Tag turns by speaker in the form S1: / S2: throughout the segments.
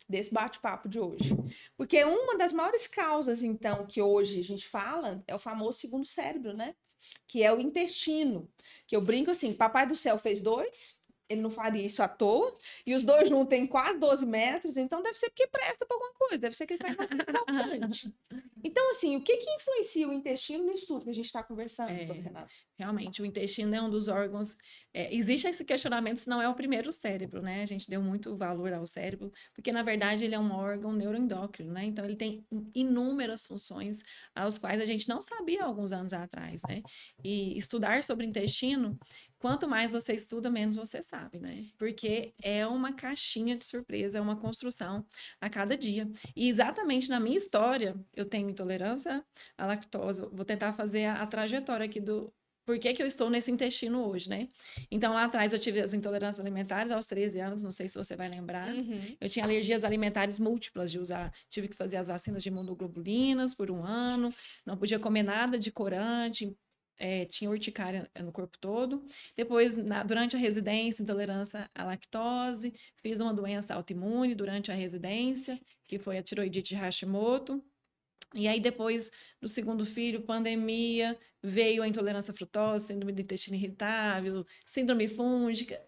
S1: desse bate-papo de hoje. Porque uma das maiores causas, então, que hoje a gente fala é o famoso segundo cérebro, né? Que é o intestino. Que eu brinco assim, Papai do Céu fez dois, ele não faria isso à toa, e os dois juntos têm quase 12 metros, então deve ser porque presta para alguma coisa, deve ser que esse negócio é importante. Então, assim, o que influencia o intestino nisso tudo que a gente está conversando, doutora Renata?
S2: Realmente, o intestino é um dos órgãos. Existe esse questionamento se não é o primeiro cérebro, né? A gente deu muito valor ao cérebro, porque na verdade ele é um órgão neuroendócrino, né? Então ele tem inúmeras funções, aos quais a gente não sabia há alguns anos atrás, né? E estudar sobre intestino, quanto mais você estuda, menos você sabe, né? Porque é uma caixinha de surpresa, é uma construção a cada dia. E exatamente na minha história, eu tenho intolerância à lactose. Vou tentar fazer a trajetória aqui do por que eu estou nesse intestino hoje, né? Então, lá atrás eu tive as intolerâncias alimentares aos 13 anos, não sei se você vai lembrar.
S1: Uhum.
S2: Eu tinha alergias alimentares múltiplas de usar. Tive que fazer as vacinas de imunoglobulinas por 1 ano, não podia comer nada de corante, tinha urticária no corpo todo. Depois, durante a residência, intolerância à lactose, fiz uma doença autoimune durante a residência, que foi a tiroidite de Hashimoto. E aí, depois do segundo filho, pandemia, veio a intolerância à frutose, síndrome do intestino irritável, síndrome fúngica,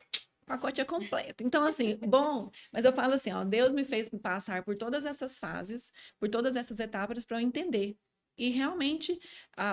S2: o pacote é completo. Então, assim, bom, mas eu falo assim, ó, Deus me fez passar por todas essas fases, por todas essas etapas para eu entender. E realmente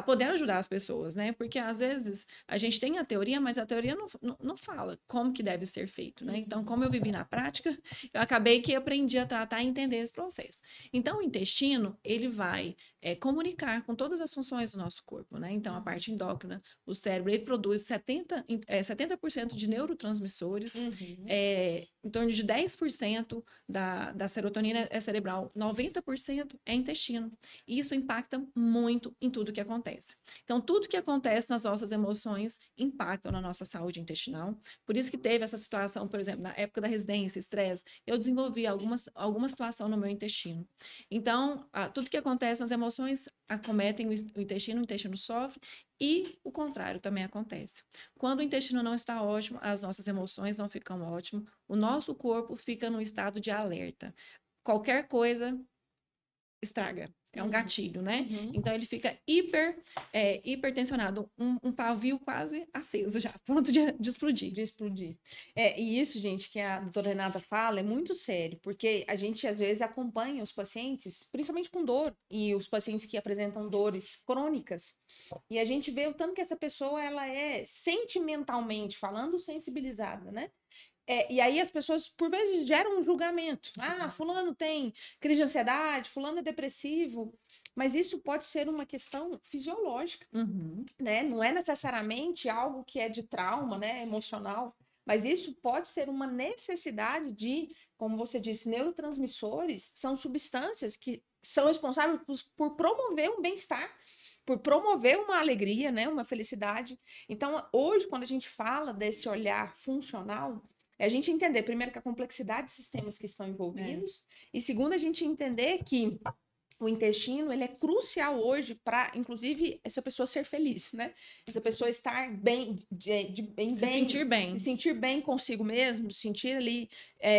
S2: poder ajudar as pessoas, né? Porque às vezes a gente tem a teoria, mas a teoria não fala como que deve ser feito, né? Então, como eu vivi na prática, eu acabei que aprendi a tratar e entender esse processo. Então, o intestino, ele vai comunicar com todas as funções do nosso corpo, né? Então, a parte endócrina, o cérebro, ele produz 70% de neurotransmissores, em torno de 10% da serotonina é cerebral, 90% é intestino. E isso impacta muito em tudo que acontece. Então, tudo que acontece nas nossas emoções impacta na nossa saúde intestinal. Por isso que teve essa situação, por exemplo, na época da residência, estresse, eu desenvolvi alguma situação no meu intestino. Então, tudo que acontece nas emoções acometem o intestino sofre e o contrário também acontece. Quando o intestino não está ótimo, as nossas emoções não ficam ótimas, o nosso corpo fica num estado de alerta. Qualquer coisa estraga. É um gatilho, né? Então ele fica hipertensionado, um pavio quase aceso já, pronto de explodir.
S1: De explodir. E isso, gente, que a doutora Renata fala é muito sério, porque a gente às vezes acompanha os pacientes, principalmente com dor, e os pacientes que apresentam dores crônicas, e a gente vê o tanto que essa pessoa ela é sentimentalmente falando sensibilizada, né? E aí as pessoas, por vezes, geram um julgamento. Fulano tem crise de ansiedade, fulano é depressivo. Mas isso pode ser uma questão fisiológica, né? Não é necessariamente algo que é de trauma, né, emocional. Mas isso pode ser uma necessidade de, como você disse, neurotransmissores são substâncias que são responsáveis por promover um bem-estar, por promover uma alegria, né, uma felicidade. Então, hoje, quando a gente fala desse olhar funcional, é a gente entender, primeiro, que a complexidade de sistemas que estão envolvidos, e segundo, a gente entender que o intestino, ele é crucial hoje para, inclusive, essa pessoa ser feliz, né? Essa pessoa estar bem, se sentir bem consigo mesmo, se sentir ali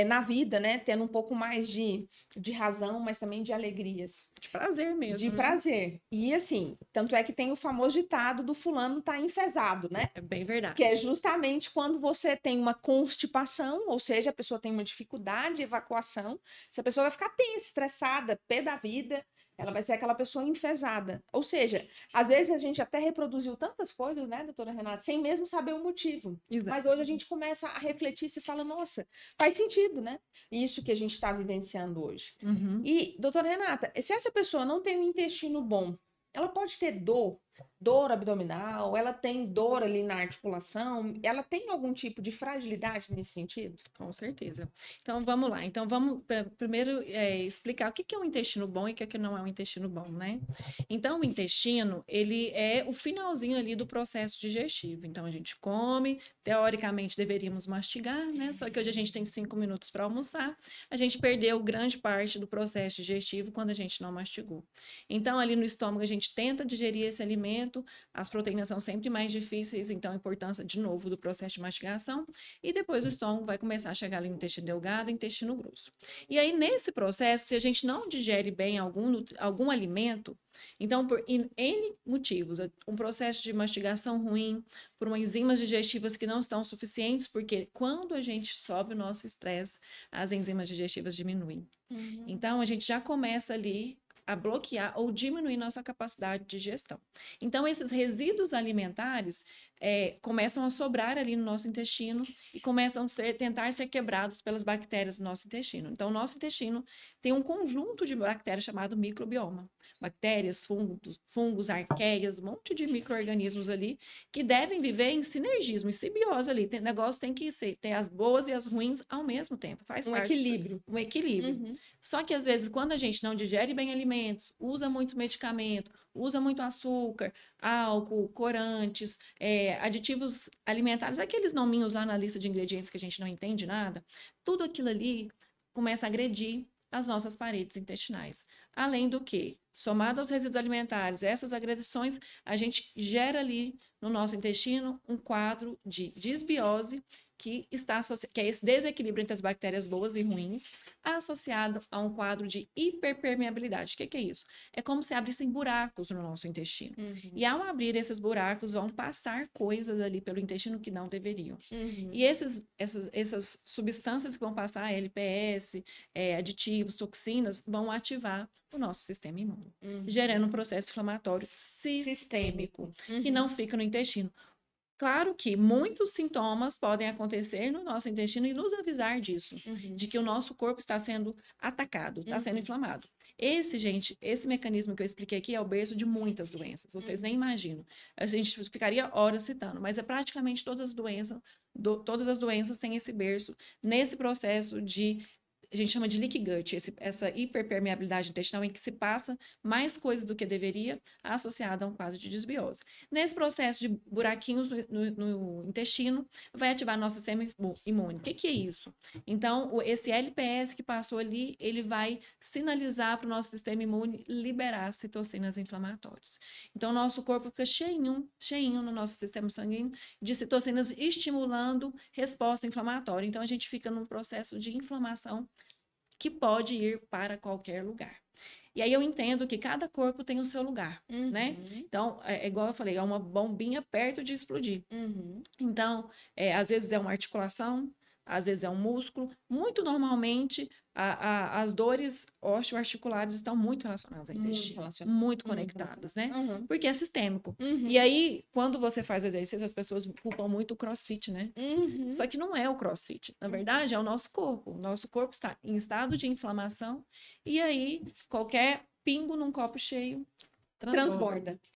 S1: na vida, né? Tendo um pouco mais de razão, mas também de alegrias.
S2: De prazer mesmo.
S1: De prazer. E assim, tanto é que tem o famoso ditado do fulano tá enfesado, né?
S2: É bem verdade.
S1: Que é justamente quando você tem uma constipação, ou seja, a pessoa tem uma dificuldade de evacuação, essa pessoa vai ficar tensa, estressada, pé da vida, ela vai ser aquela pessoa enfesada. Ou seja, às vezes a gente até reproduziu tantas coisas, né, doutora Renata, sem mesmo saber o motivo.
S2: Exato.
S1: Mas hoje a gente começa a refletir e se fala, nossa, faz sentido, né? Isso que a gente está vivenciando hoje. E, doutora Renata, se essa pessoa não tem um intestino bom, ela pode ter dor abdominal, ela tem dor ali na articulação, ela tem algum tipo de fragilidade nesse sentido?
S2: Com certeza. Então, vamos lá. Então, vamos primeiro explicar o que é um intestino bom e o que não é um intestino bom, né? Então, o intestino, ele é o finalzinho ali do processo digestivo. Então, a gente come, teoricamente deveríamos mastigar, né? Só que hoje a gente tem 5 minutos para almoçar, a gente perdeu grande parte do processo digestivo quando a gente não mastigou. Então, ali no estômago, a gente tenta digerir esse alimento alimento, as proteínas são sempre mais difíceis, então a importância, de novo, do processo de mastigação, e depois o estômago vai começar a chegar ali no intestino delgado e intestino grosso. E aí, nesse processo, se a gente não digere bem algum alimento, então, por N motivos, um processo de mastigação ruim, por uma enzimas digestivas que não estão suficientes, porque quando a gente sobe o nosso estresse, as enzimas digestivas diminuem. Então, a gente já começa ali a bloquear ou diminuir nossa capacidade de digestão. Então, esses resíduos alimentares começam a sobrar ali no nosso intestino e começam a tentar ser quebrados pelas bactérias do nosso intestino. Então, o nosso intestino tem um conjunto de bactérias chamado microbioma. Bactérias, fungos, arqueias, um monte de micro-organismos ali que devem viver em sinergismo, em simbiose ali. O negócio tem que ter as boas e as ruins ao mesmo tempo. Faz parte.
S1: Equilíbrio.
S2: Um equilíbrio. Só que, às vezes, quando a gente não digere bem alimentos, usa muito medicamento, usa muito açúcar, álcool, corantes, aditivos alimentares, aqueles nominhos lá na lista de ingredientes que a gente não entende nada, tudo aquilo ali começa a agredir as nossas paredes intestinais. Além do que, somado aos resíduos alimentares, essas agressões, a gente gera ali no nosso intestino um quadro de disbiose que é esse desequilíbrio entre as bactérias boas e ruins, associado a um quadro de hiperpermeabilidade. O que é isso? É como se abrissem buracos no nosso intestino. E ao abrir esses buracos, vão passar coisas ali pelo intestino que não deveriam. E essas substâncias que vão passar, LPS, aditivos, toxinas, vão ativar o nosso sistema imune, gerando um processo inflamatório sistêmico, que não fica no intestino. Claro que muitos sintomas podem acontecer no nosso intestino e nos avisar disso, de que o nosso corpo está sendo atacado, está sendo inflamado. Esse mecanismo que eu expliquei aqui é o berço de muitas doenças, vocês nem imaginam. A gente ficaria horas citando, mas é praticamente todas as doenças têm esse berço nesse processo de a gente chama de leaky gut, essa hiperpermeabilidade intestinal em que se passa mais coisas do que deveria, associada a um quadro de desbiose. Nesse processo de buraquinhos no intestino, vai ativar nosso sistema imune. O que é isso? Então, esse LPS que passou ali, ele vai sinalizar para o nosso sistema imune liberar citocinas inflamatórias. Então, o nosso corpo fica cheinho no nosso sistema sanguíneo de citocinas estimulando resposta inflamatória. Então, a gente fica num processo de inflamação que pode ir para qualquer lugar. E aí eu entendo que cada corpo tem o seu lugar, né? Então, igual eu falei, é uma bombinha perto de explodir. Então, às vezes é uma articulação, às vezes é um músculo. Muito normalmente, as dores osteoarticulares estão muito relacionadas ao intestino. Muito conectadas, né? Porque é sistêmico. E aí, quando você faz o exercício, as pessoas culpam muito o CrossFit, né? Só que não é o CrossFit. Na verdade, é o nosso corpo. O nosso corpo está em estado de inflamação. E aí, qualquer pingo num copo cheio transborda.